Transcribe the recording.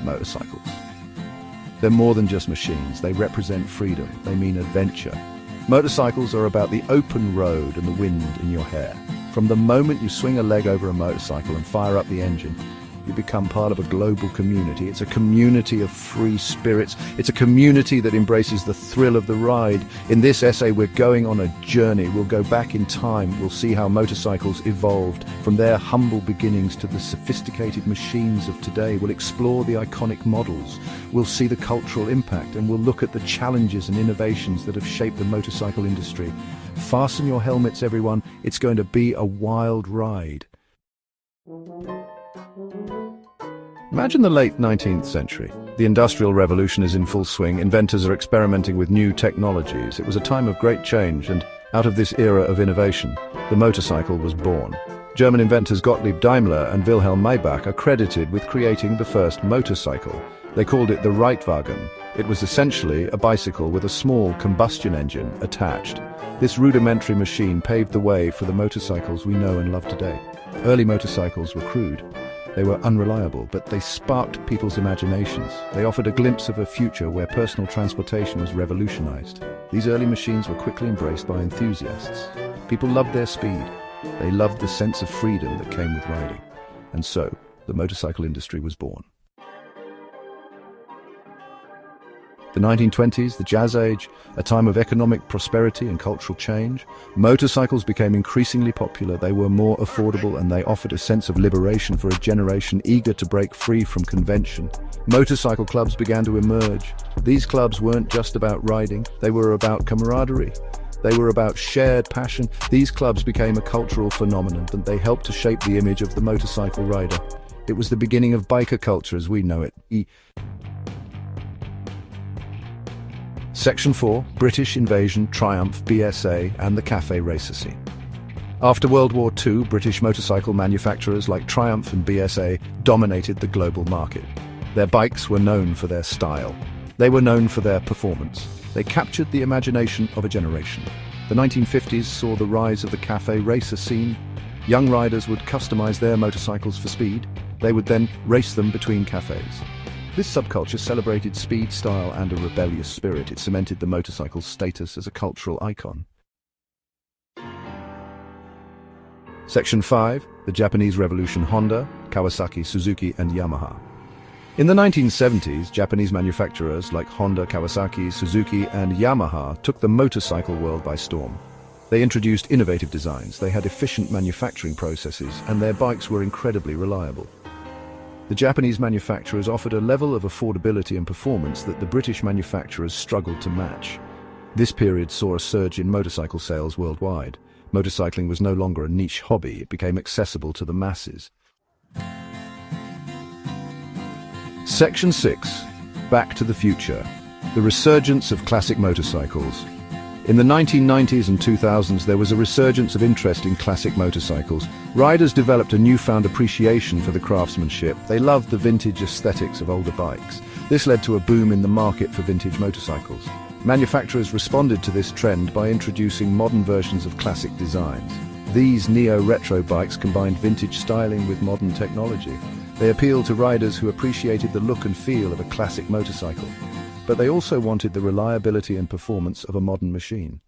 motorcycles. They're more than just machines. They represent freedom. They mean adventure. Motorcycles are about the open road and the wind in your hair. From the moment you swing a leg over a motorcycle and fire up the engine, you become part of a global community. It's a community of free spirits. It's a community that embraces the thrill of the ride. In this essay, we're going on a journey. We'll go back in time. We'll see how motorcycles evolved from their humble beginnings to the sophisticated machines of today. We'll explore the iconic models. We'll see the cultural impact, and we'll look at the challenges and innovations that have shaped the motorcycle industry. Fasten your helmets, everyone. It's going to be a wild ride. Imagine the late 19th century. The Industrial Revolution is in full swing. Inventors are experimenting with new technologies. It was a time of great change, and out of this era of innovation, the motorcycle was born. German inventors Gottlieb Daimler and Wilhelm Maybach are credited with creating the first motorcycle. They called it the Reitwagen. It was essentially a bicycle with a small combustion engine attached. This rudimentary machine paved the way for the motorcycles we know and love today. Early motorcycles were crude. They were unreliable, but they sparked people's imaginations. They offered a glimpse of a future where personal transportation was revolutionized. These early machines were quickly embraced by enthusiasts. People loved their speed. They loved the sense of freedom that came with riding. And so, the motorcycle industry was born. The 1920s, the Jazz Age, a time of economic prosperity and cultural change. Motorcycles became increasingly popular. They were more affordable, and they offered a sense of liberation for a generation eager to break free from convention. Motorcycle clubs began to emerge. These clubs weren't just about riding. They were about camaraderie. They were about shared passion. These clubs became a cultural phenomenon, and they helped to shape the image of the motorcycle rider. It was the beginning of biker culture as we know it. Section 4, British Invasion, Triumph, BSA, and the Cafe Racer scene. After World War II, British motorcycle manufacturers like Triumph and BSA dominated the global market. Their bikes were known for their style. They were known for their performance. They captured the imagination of a generation. The 1950s saw the rise of the Cafe Racer scene. Young riders would customize their motorcycles for speed. They would then race them between cafes. This subculture celebrated speed, style, and a rebellious spirit. It cemented the motorcycle's status as a cultural icon. Section 5, the Japanese Revolution. Honda, Kawasaki, Suzuki, and Yamaha. In the 1970s, Japanese manufacturers like Honda, Kawasaki, Suzuki, and Yamaha took the motorcycle world by storm. They introduced innovative designs, they had efficient manufacturing processes, and their bikes were incredibly reliable. The Japanese manufacturers offered a level of affordability and performance that the British manufacturers struggled to match. This period saw a surge in motorcycle sales worldwide. Motorcycling was no longer a niche hobby, it became accessible to the masses. Section 6, Back to the Future. The resurgence of classic motorcycles. In the 1990s and 2000s, there was a resurgence of interest in classic motorcycles. Riders developed a newfound appreciation for the craftsmanship. They loved the vintage aesthetics of older bikes. This led to a boom in the market for vintage motorcycles. Manufacturers responded to this trend by introducing modern versions of classic designs. These neo-retro bikes combined vintage styling with modern technology. They appealed to riders who appreciated the look and feel of a classic motorcycle. But they also wanted the reliability and performance of a modern machine.